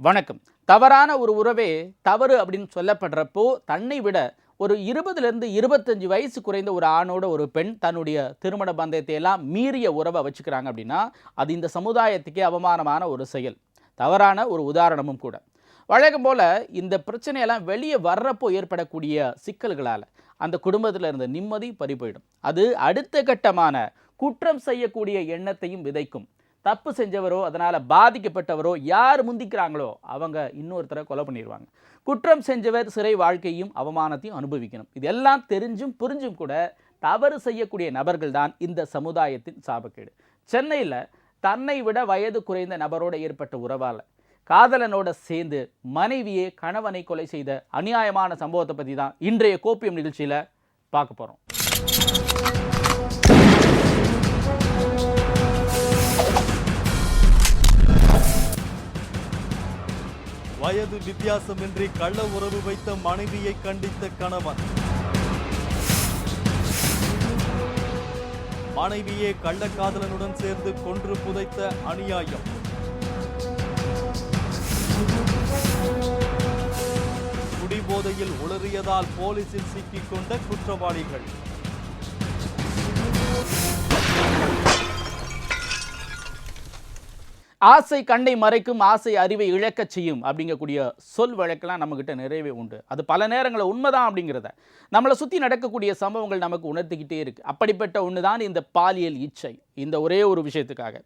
வணக்கம். தவறான ஒரு உறவே தவறு அப்படின்னு சொல்லப்படுறப்போ, தன்னை விட ஒரு 20லிருந்து 25 வயசு குறைந்த ஒரு ஆணோட ஒரு பெண் தன்னுடைய திருமண பந்தயத்தை எல்லாம் மீறிய உறவை வச்சுக்கிறாங்க அப்படின்னா, அது இந்த சமுதாயத்துக்கே அவமானமான ஒரு செயல். தவறான ஒரு உதாரணமும் கூட. வழக்கம் போல இந்த பிரச்சனையெல்லாம் வெளியே வர்றப்போ ஏற்படக்கூடிய சிக்கல்களால் அந்த குடும்பத்தில் இருந்த நிம்மதி பறி போயிடும். அது அடுத்த கட்டமான குற்றம் செய்யக்கூடிய எண்ணத்தையும் விதைக்கும். தப்பு செஞ்சவரோ அதனால் பாதிக்கப்பட்டவரோ யார் முந்திக்கிறாங்களோ அவங்க இன்னொருத்தரை கொலை பண்ணிடுவாங்க. குற்றம் செஞ்சவர் சிறை வாழ்க்கையும் அவமானத்தையும் அனுபவிக்கணும். இதெல்லாம் தெரிஞ்சும் புரிஞ்சும் கூட தவறு செய்யக்கூடிய நபர்கள் தான் இந்த சமுதாயத்தின் சாபக்கேடு. சென்னையில் தன்னை விட வயது குறைந்த நபரோடு ஏற்பட்ட உறவால் காதலனோட சேர்ந்து மனைவியே கணவனை கொலை செய்த அநியாயமான சம்பவத்தை பற்றி தான் இன்றைய கோப்பியம் நிகழ்ச்சியில் பார்க்க போகிறோம். வயது வித்தியாசமின்றி கள்ள உறவு வைத்த மனைவியை கண்டித்த கணவன். மனைவியே கள்ளக்காதலனுடன் சேர்ந்து கொன்று புதைத்த அநியாயம். குடிபோதையில் உளறியதால் போலீசில் சிக்கிக் கொண்ட குற்றவாளிகள். ஆசை கண்ணை மறைக்கும், ஆசை அறிவை இழக்கச் செய்யும் அப்படிங்கக்கூடிய சொல் வழக்கெல்லாம் நம்மகிட்ட நிறையவே உண்டு. அது பல நேரங்களில் உண்மைதான் அப்படிங்கிறத நம்மளை சுற்றி நடக்கக்கூடிய சம்பவங்கள் நமக்கு உணர்த்திக்கிட்டே இருக்கு. அப்படிப்பட்ட ஒன்று தான் இந்த பாலியல் இச்சை. இந்த ஒரே ஒரு விஷயத்துக்காக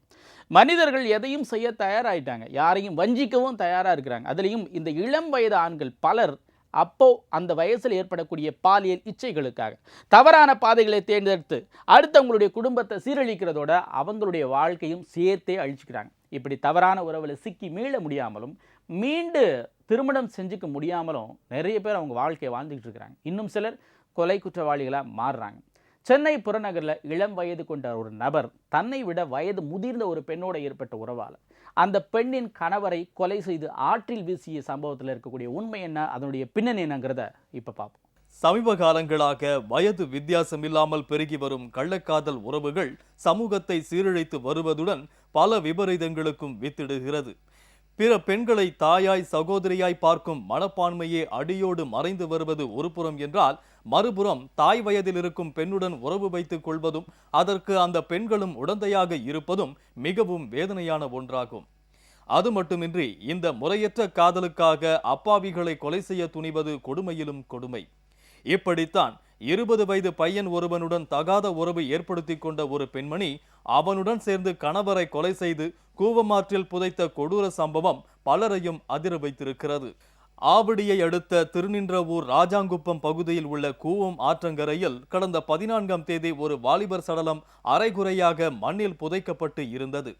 மனிதர்கள் எதையும் செய்ய தயாராகிட்டாங்க, யாரையும் வஞ்சிக்கவும் தயாராக இருக்கிறாங்க. அதுலேயும் இந்த இளம் வயது ஆண்கள் பலர் அப்போ அந்த வயசில் ஏற்படக்கூடிய பாலியல் இச்சைகளுக்காக தவறான பாதைகளை தேர்ந்தெடுத்து அடுத்தவங்களுடைய குடும்பத்தை சீரழிக்கிறதோட அவங்களுடைய வாழ்க்கையும் சேர்த்தே அழிச்சுக்கிறாங்க. இப்படி தவறான உறவில் சிக்கி மீள முடியாமலும் மீண்டு திருமணம் செஞ்சுக்க முடியாமலும் நிறைய பேர் அவங்க வாழ்க்கையை வாழ்ந்துக்கிட்டு இருக்கிறாங்க. இன்னும் சிலர் கொலை குற்றவாளிகளாக மாறுறாங்க. சென்னை புறநகரில் இளம் வயது கொண்ட ஒரு நபர் தன்னை விட வயது முதிர்ந்த ஒரு பெண்ணோட ஏற்பட்ட உறவால் அந்த பெண்ணின் கணவரை கொலை செய்து ஆற்றில் வீசிய சம்பவத்தில் இருக்கக்கூடிய உண்மை என்ன, அதனுடைய பின்னணி என்னங்கிறத இப்போ பார்ப்போம். சமீப காலங்களாக வயது வித்தியாசம் இல்லாமல் பெருகி வரும் கள்ளக்காதல் உறவுகள் சமூகத்தை சீரழித்து வருவதுடன் பல விபரீதங்களுக்கும் வித்திடுகிறது. பிற பெண்களை தாயாய் சகோதரியாய் பார்க்கும் மனப்பான்மையே அடியோடு மறைந்து வருவது ஒருபுறம் என்றால், மறுபுறம் தாய் வயதில் இருக்கும் பெண்ணுடன் உறவு வைத்துக் கொள்வதும் அதற்கு அந்த பெண்களும் உடந்தையாக இருப்பதும் மிகவும் வேதனையான ஒன்றாகும். அது மட்டுமின்றி இந்த முறையற்ற காதலுக்காக அப்பாவிகளை கொலை செய்ய துணிவது கொடுமையிலும் கொடுமை. இப்படித்தான் 20 வயது பையன் ஒருவனுடன் தகாத உறவு ஏற்படுத்தி கொண்ட ஒரு பெண்மணி அவனுடன் சேர்ந்து கணவரை கொலை செய்து கூவமாற்றில் புதைத்த கொடூர சம்பவம் பலரையும் அதிர வைத்திருக்கிறது. ஆவடியை அடுத்த திருநின்றவூர் ராஜாங்குப்பம் பகுதியில் உள்ள கூவம் ஆற்றங்கரையில் கடந்த 14ஆம் தேதி ஒரு வாலிபர் சடலம் அரைகுறையாக மண்ணில் புதைக்கப்பட்டு இருந்தது.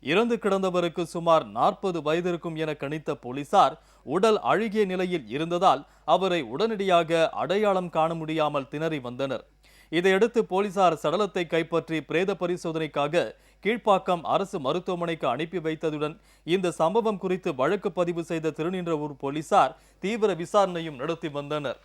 இறந்து கிடந்தவருக்கு சுமார் 40 வயது இருக்கும் என கணித்த போலீசார் உடல் அழுகிய நிலையில் இருந்ததால் அவரை உடனடியாக அடையாளம் காண முடியாமல் திணறி வந்தனர். இதையடுத்து போலீசார் சடலத்தை கைப்பற்றி பிரேத பரிசோதனைக்காக கீழ்ப்பாக்கம் அரசு மருத்துவமனைக்கு அனுப்பி வைத்ததுடன் இந்த சம்பவம் குறித்து வழக்கு பதிவு செய்த திருநின்றவூர் போலீசார் தீவிர விசாரணையும் நடத்தி வந்தனர்.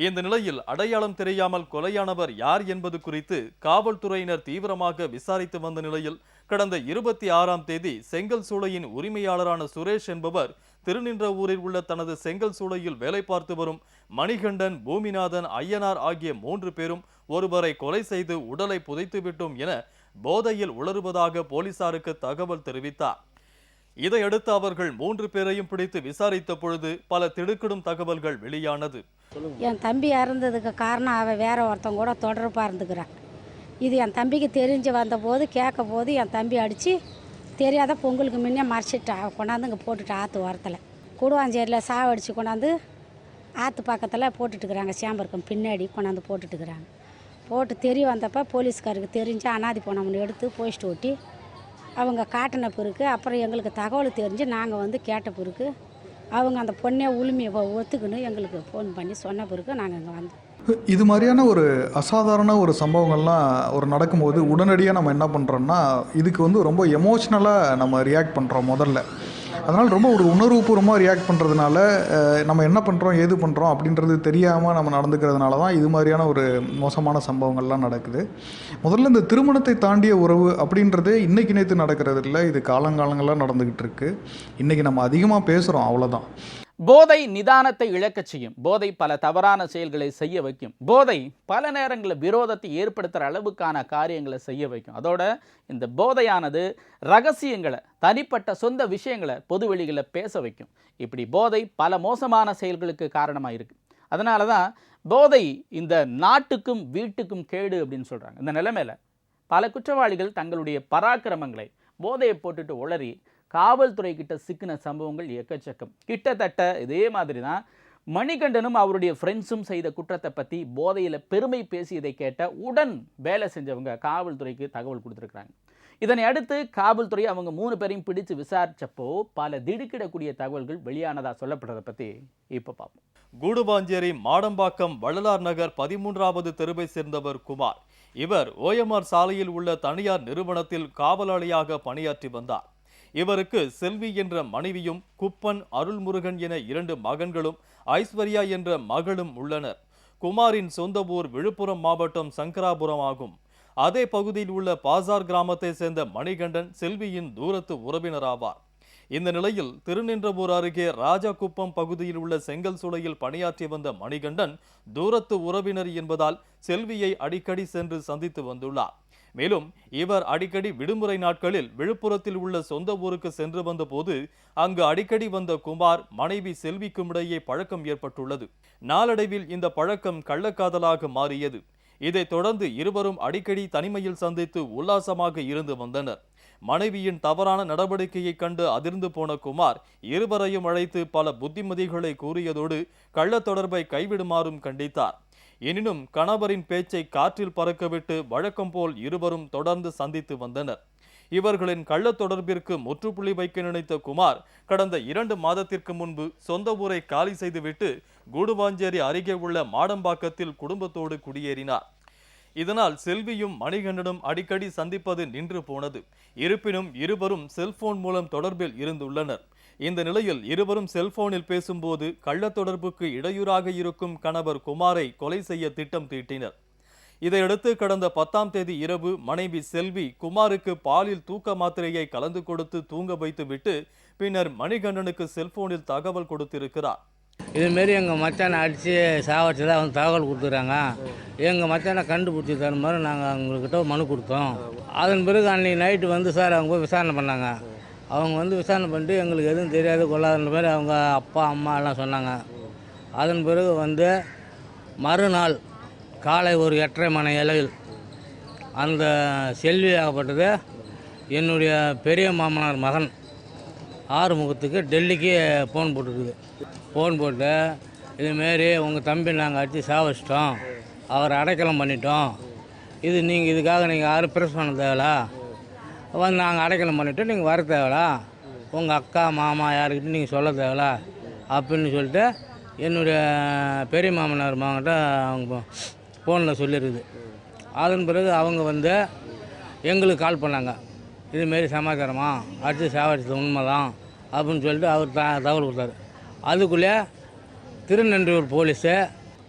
இந்த நிலையில் அடையாளம் தெரியாமல் கொலையானவர் யார் என்பது குறித்து காவல்துறையினர் தீவிரமாக விசாரித்து வந்த நிலையில் கடந்த 26ஆம் தேதி செங்கல் சூளையின் உரிமையாளரான சுரேஷ் என்பவர் திருநின்றவூரில் உள்ள தனது செங்கல் சூளையில் வேலை பார்த்து வரும் மணிகண்டன், பூமிநாதன், ஐயனார் ஆகிய 3 பேரும் ஒருவரை கொலை செய்து உடலை புதைத்துவிட்டோம் என போதையில் உளறுவதாக போலீசாருக்கு தகவல் தெரிவித்தார். இதையடுத்து அவர்கள் 3 பேரையும் பிடித்து விசாரித்த பொழுது பல திடுக்கிடும் தகவல்கள் வெளியானது. என் தம்பி இறந்ததுக்கு காரணம் அவன் வேற ஒருத்தவங்க கூட தொடர்பாக இருந்துக்கிறான். இது என் தம்பிக்கு தெரிஞ்சு வந்தபோது கேட்க போது என் தம்பி அடித்து தெரியாத பொங்கலுக்கு முன்னே மறைச்சிட்டா கொண்டாந்து இங்கே போட்டுட்டு ஆற்று ஓரத்தில் கூடுவாஞ்சேரியில் சாவடித்து கொண்டாந்து ஆற்று பக்கத்தில் போட்டுட்டுக்கிறாங்க. சேம்பருக்கம் பின்னாடி கொண்டாந்து போட்டுட்டுக்கிறாங்க. போட்டு தெரிய வந்தப்போ போலீஸ்காருக்கு தெரிஞ்சு அனாதி போனவனை எடுத்து போஸ்ட் ஓட்டி அவங்க காட்டின பிறகு அப்புறம் எங்களுக்கு தகவல் தெரிஞ்சு நாங்கள் வந்து கேட்ட பிறகு அவங்க அந்த பொண்ணே உரிமையை ஒத்துக்குன்னு எங்களுக்கு ஃபோன் பண்ணி சொன்ன பிறகு நாங்கள் இங்கே வந்தோம். இது மாதிரியான ஒரு அசாதாரண ஒரு சம்பவங்கள்லாம் ஒரு நடக்கும்போது உடனடியாக நம்ம என்ன பண்ணுறோம்னா இதுக்கு வந்து ரொம்ப எமோஷ்னலாக நம்ம ரியாக்ட் பண்ணுறோம் முதல்ல. அதனால் ரொம்ப ஒரு உணர்வுபூர்வமாக ரியாக்ட் பண்ணுறதுனால நம்ம என்ன பண்ணுறோம் ஏது பண்ணுறோம் அப்படின்றது தெரியாமல் நம்ம நடந்துக்கிறதுனால தான் இது மாதிரியான ஒரு மோசமான சம்பவங்கள்லாம் நடக்குது. முதல்ல இந்த திருமணத்தை தாண்டிய உறவு அப்படின்றதே இன்றைக்கி நேற்று நடக்கிறது இல்லை, இது காலங்காலங்களாக நடந்துக்கிட்டு இருக்கு. இன்றைக்கி நம்ம அதிகமாக பேசுகிறோம், அவ்வளோதான். போதை நிதானத்தை இழக்கச் செய்யும். போதை பல தவறான செயல்களை செய்ய வைக்கும். போதை பல நேரங்களில் விரோதத்தை ஏற்படுத்துகிற அளவுக்கான காரியங்களை செய்ய வைக்கும். அதோட இந்த போதையானது ரகசியங்களை, தனிப்பட்ட சொந்த விஷயங்களை பொதுவெளிகளில் பேச வைக்கும். இப்படி போதை பல மோசமான செயல்களுக்கு காரணமாக இருக்குது. அதனால தான் போதை இந்த நாட்டுக்கும் வீட்டுக்கும் கேடு அப்படின்னு சொல்கிறாங்க. இந்த நிலைமையில் பல குற்றவாளிகள் தங்களுடைய பராக்கிரமங்களை போதையை போட்டுட்டு உளறி காவல்துறை கிட்ட சிக்கின சம்பவங்கள் எக்கச்சக்கம். கிட்டத்தட்ட இதே மாதிரி தான் மணிகண்டனும் அவருடைய ஃப்ரெண்ட்ஸும் செய்த குற்றத்தை பற்றி போதையில் பெருமை பேசியதை கேட்ட உடன் வேலை செஞ்சவங்க காவல்துறைக்கு தகவல் கொடுத்துருக்குறாங்க. இதனை அடுத்து காவல்துறை அவங்க 3 பேரையும் பிடிச்சு விசாரிச்சப்போ பல திடுக்கிடக்கூடிய தகவல்கள் வெளியானதா சொல்லப்படுறதை பற்றி இப்போ பார்ப்போம். கூடுவாஞ்சேரி மாடம்பாக்கம் வள்ளலார் நகர் 13வது தெருவை சேர்ந்தவர் குமார். இவர் OMR சாலையில் உள்ள தனியார் நிறுவனத்தில் காவலாளியாக பணியாற்றி வந்தார். இவருக்கு செல்வி என்ற மனைவியும் குப்பன் அருள்முருகன் என 2 மகன்களும் ஐஸ்வர்யா என்ற மகளும் உள்ளனர். குமாரின் சொந்த ஊர் விழுப்புரம் மாவட்டம் சங்கராபுரம் ஆகும். அதே பகுதியில் உள்ள பாசார் கிராமத்தை சேர்ந்த மணிகண்டன் செல்வியின் தூரத்து உறவினர் ஆவார். இந்த நிலையில் திருநின்றவூர் அருகே ராஜாகுப்பம் பகுதியில் உள்ள செங்கல் சூளையில் பணியாற்றி வந்த மணிகண்டன் தூரத்து உறவினர் என்பதால் செல்வியை அடிக்கடி சென்று சந்தித்து வந்துள்ளார். மேலும் இவர் அடிக்கடி விடுமுறை நாட்களில் விழுப்புரத்தில் உள்ள சொந்த ஊருக்கு சென்று வந்த போது அங்கு அடிக்கடி வந்த குமார் மனைவி செல்விக்கும் இடையே பழக்கம் ஏற்பட்டுள்ளது. நாளடைவில் இந்த பழக்கம் கள்ளக்காதலாக மாறியது. இதைத் தொடர்ந்து இருவரும் அடிக்கடி தனிமையில் சந்தித்து உல்லாசமாக இருந்து வந்தனர். மனைவியின் தவறான நடவடிக்கையை கண்டு அதிர்ந்து போன குமார் இருவரையும் அழைத்து பல புத்திமதிகளை கூறியதோடு கள்ள தொடர்பை கைவிடுமாறும் கண்டித்தார். எனினும் கணவரின் பேச்சை காற்றில் பறக்கவிட்டு வழக்கம் போல் இருவரும் தொடர்ந்து சந்தித்து வந்தனர். இவர்களின் கள்ள தொடர்பிற்கு முற்றுப்புள்ளி வைக்க நினைத்த குமார் கடந்த 2 மாதத்திற்கு முன்பு சொந்த ஊரை காலி செய்துவிட்டு கூடுவாஞ்சேரி அருகே உள்ள மாடம்பாக்கத்தில் குடும்பத்தோடு குடியேறினார். இதனால் செல்வியும் மணிகண்டனும் அடிக்கடி சந்திப்பது நின்று போனது. இருப்பினும் இருவரும் செல்போன் மூலம் தொடர்பில் இருந்துள்ளனர். இந்த நிலையில் இருவரும் செல்போனில் பேசும்போது கள்ள தொடர்புக்கு இடையூறாக இருக்கும் கணவர் குமாரை கொலை செய்ய திட்டம் தீட்டினர். இதையடுத்து கடந்த 10ஆம் தேதி இரவு மனைவி செல்வி குமாருக்கு பாலில் தூக்க மாத்திரையை கலந்து கொடுத்து தூங்க வைத்து விட்டு பின்னர் மணிகண்டனுக்கு செல்போனில் தகவல் கொடுத்திருக்கிறார். இதுமாரி எங்கள் மச்சானை அடித்து சாவடிச்சு தான் அவங்க தகவல் கொடுத்துறாங்க. எங்கள் மச்சானை கண்டுபிடிச்சி தர மாதிரி நாங்கள் அவங்கக்கிட்ட மனு கொடுத்தோம். அதன் பிறகு அன்றைக்கி நைட்டு வந்து சார் அவங்க போய் விசாரணை பண்ணாங்க. அவங்க வந்து விசாரணை பண்ணிட்டு எங்களுக்கு எதுவும் தெரியாது கொள்ளாதுன்ற மாதிரி அவங்க அப்பா அம்மா எல்லாம் சொன்னாங்க. அதன் பிறகு வந்து மறுநாள் காலை ஒரு 8:30 மணி அளவில் அந்த செல்வி ஆகப்பட்டது என்னுடைய பெரிய மாமனார் மகன் ஆறுமுகத்துக்கு டெல்லிக்கு ஃபோன் போட்டுருக்குது. ஃபோன் போட்டு இதுமாரி உங்கள் தம்பி நாங்கள் அடித்து சாவச்சிட்டோம், அவரை அடைக்கலம் பண்ணிட்டோம், இது நீங்கள் இதுக்காக நீங்கள் யாரும் ப்ரெஸ் பண்ண தேவையில்ல, வந்து நாங்கள் அடைக்கலம் பண்ணிவிட்டு நீங்கள் வர தேவையில்ல, உங்கள் அக்கா மாமா யாருக்கிட்ட நீங்கள் சொல்ல தேவையில்ல அப்படின்னு சொல்லிட்டு என்னுடைய பெரிய மாமனார் மகன்கிட்ட அவங்க ஃபோனில் சொல்லியிருக்குது. அதன் பிறகு அவங்க வந்து எங்களுக்கு கால் பண்ணாங்க. இதுமாரி சமாச்சாரமா அடித்து சாவடிச்சது உண்மை தான் அப்படின்னு சொல்லிட்டு அவர் தகவல் கொடுத்தாரு. அதுக்குள்ளே திருநென்றூர் போலீஸு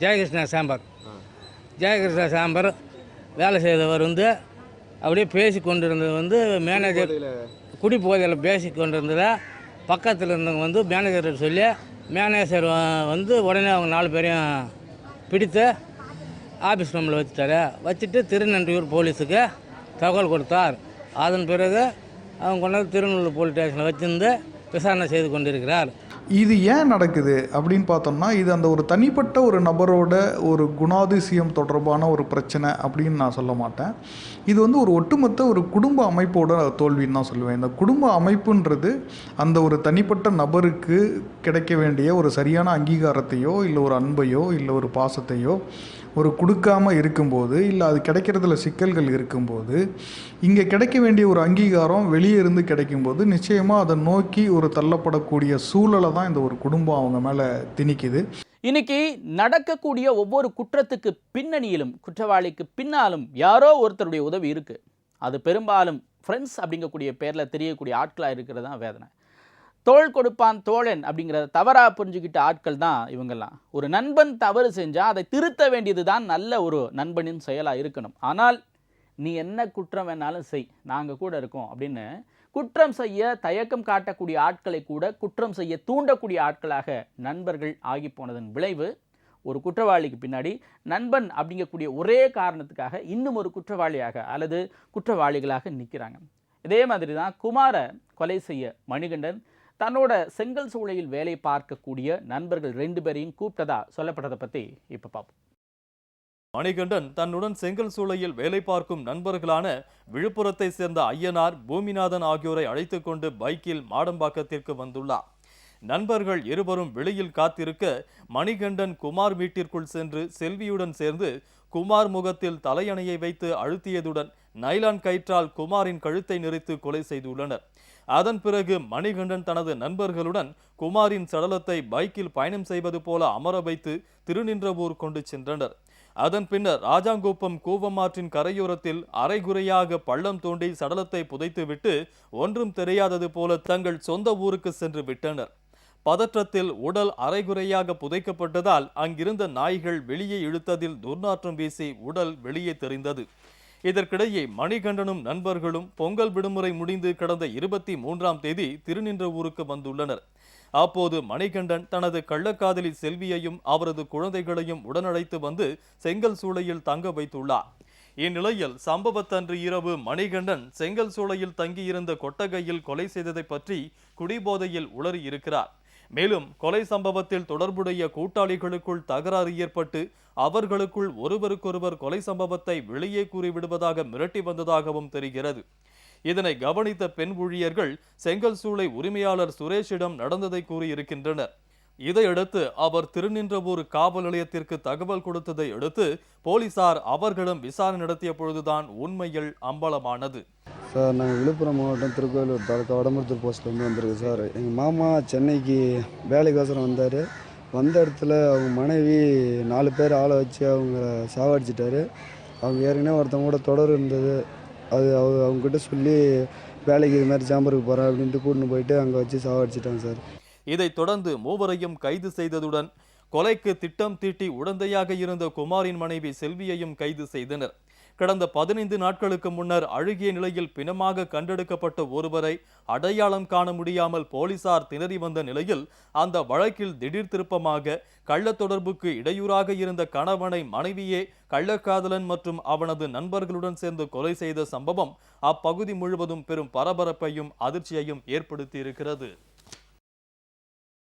ஜெயகிருஷ்ணா சாம்பர் வேலை செய்தவர் வந்து அப்படியே பேசி கொண்டிருந்தது வந்து மேனேஜர் குடி போதையில் பேசி கொண்டிருந்ததை பக்கத்தில் இருந்தவங்க வந்து மேனேஜர்கிட்ட சொல்லி மேனேஜர் வந்து உடனே அவங்க 4 பேரையும் பிடித்து ஆஃபீஸ் ரூமில் வச்சுட்டு திருநென்றூர் போலீஸுக்கு தகவல் கொடுத்தார். அதன் பிறகு அவங்க கொண்டாந்து திருநெல்லூர் போலீஸ் ஸ்டேஷனில் வச்சிருந்து விசாரணை செய்து கொண்டிருக்கிறார். இது ஏன் நடக்குது அப்படின்னு பார்த்தோம்னா, இது அந்த ஒரு தனிப்பட்ட ஒரு நபரோட ஒரு குணாதிசயம் தொடர்பான ஒரு பிரச்சனை அப்படின்னு நான் சொல்ல மாட்டேன். இது வந்து ஒரு ஒட்டுமொத்த ஒரு குடும்ப அமைப்போட தோல்வின்னு தான் சொல்லுவேன். இந்த குடும்ப அமைப்புன்றது அந்த ஒரு தனிப்பட்ட நபருக்கு கிடைக்க வேண்டிய ஒரு சரியான அங்கீகாரத்தையோ இல்லை ஒரு அன்பையோ இல்லை ஒரு பாசத்தையோ ஒரு கொடுக்காமல் இருக்கும்போது, இல்லை அது கிடைக்கிறதுல சிக்கல்கள் இருக்கும்போது, இங்கே கிடைக்க வேண்டிய ஒரு அங்கீகாரம் வெளியே இருந்து கிடைக்கும்போது நிச்சயமாக அதை நோக்கி ஒரு தள்ளப்படக்கூடிய சூழலை தான் இந்த ஒரு குடும்பம் அவங்க மேலே திணிக்குது. இன்னைக்கு நடக்கக்கூடிய ஒவ்வொரு குற்றத்துக்கு பின்னணியிலும் குற்றவாளிக்கு பின்னாலும் யாரோ ஒருத்தருடைய உதவி இருக்குது. அது பெரும்பாலும் ஃப்ரெண்ட்ஸ் அப்படிங்கக்கூடிய பேரில் தெரியக்கூடிய ஆட்களாக இருக்கிறது தான் வேதனை. தோள் கொடுப்பான் தோழன் அப்படிங்கிறத தவறாக புரிஞ்சுக்கிட்ட ஆட்கள் தான் இவங்கெல்லாம். ஒரு நண்பன் தவறு செஞ்சால் அதை திருத்த வேண்டியது தான் நல்ல ஒரு நண்பனின் செயலாக இருக்கணும். ஆனால் நீ என்ன குற்றம் வேணாலும் செய், நாங்கள் கூட இருக்கோம் அப்படின்னு குற்றம் செய்ய தயக்கம் காட்டக்கூடிய ஆட்களை கூட குற்றம் செய்ய தூண்டக்கூடிய ஆட்களாக நண்பர்கள் ஆகி போனதன் விளைவு ஒரு குற்றவாளிக்கு பின்னாடி நண்பன் அப்படிங்கக்கூடிய ஒரே காரணத்துக்காக இன்னும் ஒரு குற்றவாளியாக அல்லது குற்றவாளிகளாக நிற்கிறாங்க. இதே மாதிரி தான் குமாரை கொலை செய்ய மணிகண்டன் தன்னோட செங்கல் சூளையில் வேலை பார்க்கக்கூடிய நண்பர்கள் 2 பேரையும் கூப்பிட்டதா சொல்லப்பட்டதை பற்றி இப்போ பார்ப்போம். மணிகண்டன் தன்னுடன் செங்கல் சூளையில் வேலை பார்க்கும் நண்பர்களான விழுப்புரத்தை சேர்ந்த ஐயனார், பூமிநாதன் ஆகியோரை அழைத்து கொண்டு பைக்கில் மாடம்பாக்கத்திற்கு வந்துள்ளார். நண்பர்கள் இருவரும் வெளியில் காத்திருக்க மணிகண்டன் குமார் வீட்டிற்குள் சென்று செல்வியுடன் சேர்ந்து குமார் முகத்தில் தலையணையை வைத்து அழுத்தியதுடன் நைலான் கயிற்றால் குமாரின் கழுத்தை நெரித்து கொலை செய்துள்ளனர். அதன் பிறகு மணிகண்டன் தனது நண்பர்களுடன் குமாரின் சடலத்தை பைக்கில் பயணம் செய்வது போல அமர வைத்து திருநின்றவூர் கொண்டு சென்றனர். அதன் பின்னர் ராஜாங்குப்பம் கூவமாற்றின் கரையோரத்தில் அரைகுறையாக பள்ளம் தோண்டி சடலத்தை புதைத்துவிட்டு ஒன்றும் தெரியாதது போல தங்கள் சொந்த ஊருக்கு சென்று விட்டனர். பதற்றத்தில் உடல் அரைகுறையாக புதைக்கப்பட்டதால் அங்கிருந்த நாய்கள் வெளியே இழுத்ததில் துர்நாற்றம் வீசி உடல் வெளியே தெரிந்தது. இதற்கிடையே மணிகண்டனும் நண்பர்களும் பொங்கல் விடுமுறை முடிந்து கடந்த 23ஆம் தேதி திருநின்றவூருக்கு வந்துள்ளனர். அப்போது மணிகண்டன் தனது கள்ளக்காதலி செல்வியையும் அவரது குழந்தைகளையும் உடனழைத்து வந்து செங்கல் சூளையில் தங்க வைத்துள்ளார். இந்நிலையில் சம்பவத்தன்று இரவு மணிகண்டன் செங்கல் சூளையில் தங்கியிருந்த கொட்டகையில் கொலை செய்ததை பற்றி குடிபோதையில் உளறி இருக்கிறார். மேலும் கொலை சம்பவத்தில் தொடர்புடைய கூட்டாளிகளுக்குள் தகராறு ஏற்பட்டு அவர்களுக்குள் ஒருவருக்கொருவர் கொலை சம்பவத்தை வெளியே கூறிவிடுவதாக மிரட்டி வந்ததாகவும் தெரிகிறது. இதனை கவனித்த பெண் ஊழியர்கள் செங்கல் சூளை உரிமையாளர் சுரேஷிடம் நடந்ததை கூறியிருக்கின்றனர். இதையடுத்து அவர் திருநின்றவூர் காவல் நிலையத்திற்கு தகவல் கொடுத்ததை அடுத்து போலீசார் அவர்களிடம் விசாரணை நடத்திய பொழுதுதான் உண்மையில் அம்பலமானது. சார், நாங்கள் விழுப்புரம் மாவட்டம் திருக்கோயிலூர் தாலுக்கா வடமருத்தூர் போஸ்ட்லேருந்து வந்திருக்கு சார். எங்கள் மாமா சென்னைக்கு வேலைக்கோசரம் வந்தார். வந்த இடத்துல அவங்க மனைவி 4 பேர் ஆளை வச்சு அவங்க சாவடிச்சிட்டாரு. அவங்க ஏற்கனவே ஒருத்தவங்க கூட தொடர் இருந்தது. அது அவங்ககிட்ட சொல்லி வேலைக்கு இது மாதிரி சேம்பருக்கு போகிறேன் அப்படின்ட்டு கூட்டின்னு போயிட்டு அங்கே வச்சு சாவடிச்சிட்டாங்க சார். இதைத் தொடர்ந்து மூவரையும் கைது செய்ததுடன் கொலைக்கு திட்டம் தீட்டி உடந்தையாக இருந்த குமாரின் மனைவி செல்வியையும் கைது செய்தனர். கடந்த 15 நாட்களுக்கு முன்னர் அழுகிய நிலையில் பிணமாக கண்டெடுக்கப்பட்ட ஒருவரை அடையாளம் காண முடியாமல் போலீசார் திணறி வந்த நிலையில் அந்த வழக்கில் திடீர் திருப்பமாக கள்ள தொடர்புக்கு இடையூறாக இருந்த கணவனை மனைவியே கள்ளக்காதலன் மற்றும் அவனது நண்பர்களுடன் சேர்ந்து கொலை செய்த சம்பவம் அப்பகுதி முழுவதும் பெரும் பரபரப்பையும் அதிர்ச்சியையும் ஏற்படுத்தியிருக்கிறது.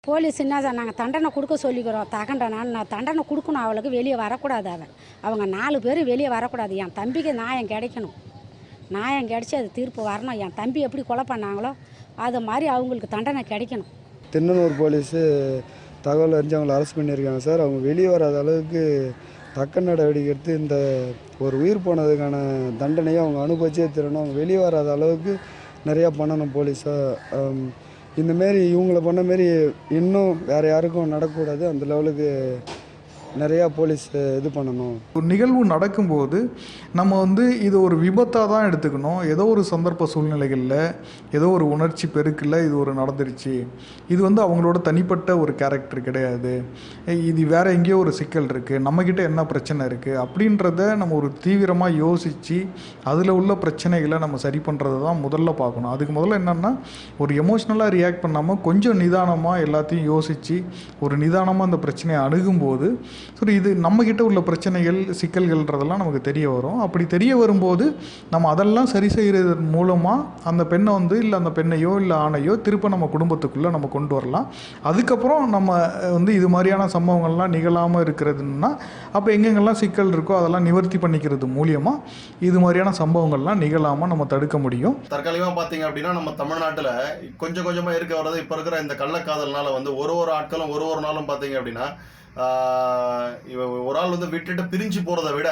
போலீஸ் என்ன சார், நாங்கள் தண்டனை கொடுக்க சொல்லிக்கிறோம். நான் தண்டனை கொடுக்கணும், அவளுக்கு வெளியே வரக்கூடாது. அவங்க 4 பேர் வெளியே வரக்கூடாது. என் தம்பிக்கு நியாயம் கிடைக்கணும். நியாயம் கிடைச்சி அது தீர்ப்பு வரணும். என் தம்பி எப்படி கொலை பண்ணாங்களோ அது மாதிரி அவங்களுக்கு தண்டனை கிடைக்கணும். திண்ணனூர் போலீஸு தகவல் அறிஞ்சு அவங்களை அரெஸ்ட் பண்ணியிருக்காங்க சார். அவங்க வெளியே வராத அளவுக்கு தக்க நடவடிக்கை எடுத்து இந்த ஒரு உயிர் போனதுக்கான தண்டனையை அவங்க அனுபவிச்சே தரணும். அவங்க வெளியே வராத அளவுக்கு நிறையா பண்ணணும் போலீஸாக. இந்தமாரி இவங்களை பண்ண மாரி இன்னும் வேறு யாருக்கும் நடக்கக்கூடாது. அந்த லெவலுக்கு நிறையா போலீஸ் இது பண்ணணும். ஒரு நிகழ்வு நடக்கும்போது நம்ம இது ஒரு விபத்தாக தான் எடுத்துக்கணும். ஏதோ ஒரு சந்தர்ப்ப சூழ்நிலைகளில் ஏதோ ஒரு உணர்ச்சி பெருக்கில் இது ஒரு நடந்துருச்சு. இது அவங்களோட தனிப்பட்ட ஒரு கேரக்டர் கிடையாது. இது வேறு எங்கேயோ ஒரு சிக்கல் இருக்குது, நம்மக்கிட்ட என்ன பிரச்சனை இருக்குது அப்படின்றத நம்ம ஒரு தீவிரமாக யோசித்து அதில் உள்ள பிரச்சனைகளை நம்ம சரி பண்ணுறது தான் முதல்ல பார்க்கணும். அதுக்கு முதல்ல என்னென்னா ஒரு எமோஷ்னலாக ரியாக்ட் பண்ணாமல் கொஞ்சம் நிதானமாக எல்லாத்தையும் யோசித்து ஒரு நிதானமாக அந்த பிரச்சனையை அணுகும்போது இது நம்மக்கிட்ட உள்ள பிரச்சனைகள் சிக்கல்கள்ன்றதெல்லாம் நமக்கு தெரிய வரும். அப்படி தெரிய வரும்போது நம்ம அதெல்லாம் சரி செய்கிறது மூலமாக அந்த பெண்ணை இல்லை அந்த பெண்ணையோ இல்லை ஆணையோ திரும்ப நம்ம குடும்பத்துக்குள்ளே நம்ம கொண்டு வரலாம். அதுக்கப்புறம் நம்ம இது மாதிரியான சம்பவங்கள்லாம் நிகழாமல் இருக்கிறதுன்னா அப்போ எங்கெங்கெல்லாம் சிக்கல் இருக்கோ அதெல்லாம் நிவர்த்தி பண்ணிக்கிறது மூலியமாக இது மாதிரியான சம்பவங்கள்லாம் நிகழாமல் நம்ம தடுக்க முடியும். தற்காலிகமாக பார்த்தீங்க அப்படின்னா நம்ம தமிழ்நாட்டில் கொஞ்சம் கொஞ்சமாக இருக்க வர்றது இப்போ இருக்கிற இந்த கள்ளக்காதல்னால ஒரு ஆட்களும் ஒரு நாளும் பார்த்தீங்க அப்படின்னா ஒரு ஆள் விட்டுட்டு பிரிஞ்சு போகிறத விட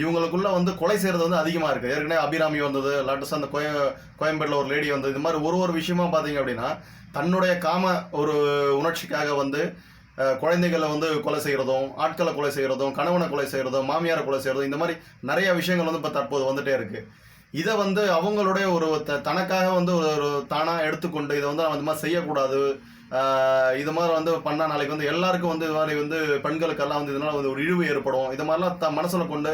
இவங்களுக்குள்ள கொலை செய்கிறது அதிகமாக இருக்குது. ஏற்கனவே அபிராமி வந்தது, லாட்டஸ் அந்த கோயம்பேட்டில் ஒரு லேடி வந்தது. இது மாதிரி ஒரு விஷயமா பார்த்தீங்க அப்படின்னா தன்னுடைய காம ஒரு உணர்ச்சிக்காக குழந்தைகளை கொலை செய்கிறதும், ஆட்களை கொலை செய்கிறதும், கணவனை கொலை செய்கிறதும், மாமியாரை கொலை செய்கிறதும், இந்த மாதிரி நிறைய விஷயங்கள் இப்போ தற்போது வந்துட்டே இருக்குது. இதை வந்து அவங்களுடைய ஒரு தனக்காக வந்து ஒரு தானாக எடுத்துக்கொண்டு இதை வந்து அந்த மாதிரி செய்யக்கூடாது, இது மாதிரி வந்து பண்ணால் நாளைக்கு வந்து எல்லாருக்கும் வந்து இது மாதிரி வந்து பெண்களுக்கெல்லாம் வந்து இதனால் வந்து ஒரு இழிவு ஏற்படும், இது மாதிரிலாம் மனசில் கொண்டு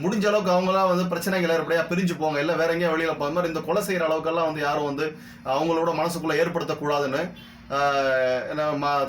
முடிஞ்ச அளவுக்கு அவங்களாம் வந்து பிரச்சனைகள் ஏற்படையாக பிரிஞ்சு போங்க, இல்லை வேற எங்கேயா வெளியில் போகிற மாதிரி இந்த கொலை செய்கிற அளவுக்கெல்லாம் வந்து யாரும் வந்து அவங்களோட மனசுக்குள்ளே ஏற்படுத்தக்கூடாதுன்னு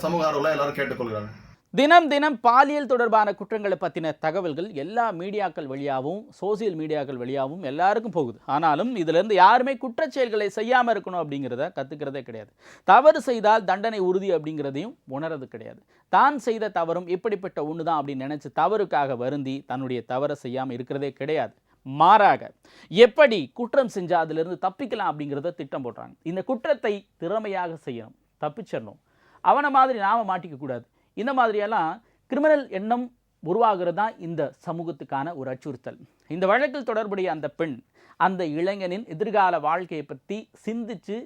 சமூக ஆர்வலர் எல்லாரும் கேட்டுக்கொள்கிறாங்க. தினம் தினம் பாலியல் தொடர்பான குற்றங்களை பற்றின தகவல்கள் எல்லா மீடியாக்கள் வழியாகவும் சோசியல் மீடியாக்கள் வழியாகவும் எல்லாருக்கும் போகுது. ஆனாலும் இதிலிருந்து யாருமே குற்றச்செயல்களை செய்யாமல் இருக்கணும் அப்படிங்கிறத கற்றுக்கிறதே கிடையாது. தவறு செய்தால் தண்டனை உறுதி அப்படிங்கிறதையும் உணர்றது கிடையாது. தான் செய்த தவறும் இப்படிப்பட்ட ஒன்று தான் அப்படின்னு நினச்சி தவறுக்காக வருந்தி தன்னுடைய தவறை செய்யாமல் இருக்கிறதே கிடையாது. மாறாக எப்படி குற்றம் செஞ்சால் அதிலிருந்து தப்பிக்கலாம் அப்படிங்கிறத திட்டம் போடுறாங்க. இந்த குற்றத்தை திறமையாக செய்யணும், தப்பிச்சிடணும், அவனை மாதிரி நாம் மாட்டிக்கக்கூடாது. இந்த மாதிரியெல்லாம் கிரிமினல் எண்ணம் உருவாகிறது தான் இந்த சமூகத்துக்கான ஒரு அச்சுறுத்தல். இந்த வழக்கில் தொடர்புடைய அந்த பெண் அந்த இளைஞனின் எதிர்கால வாழ்க்கையை பற்றி சிந்திச்சு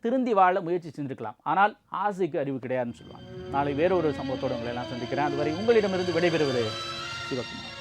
திருந்தி வாழ முயற்சி செஞ்சிருக்கலாம். ஆனால் ஆசைக்கு அறிவு கிடையாதுன்னு சொல்லுவாங்க. நாளை வேறொரு சம்பவத்தோடு உங்களை எல்லாம் சந்திக்கிறேன். அதுவரை உங்களிடமிருந்து விடைபெறுவது சிவகுமார்.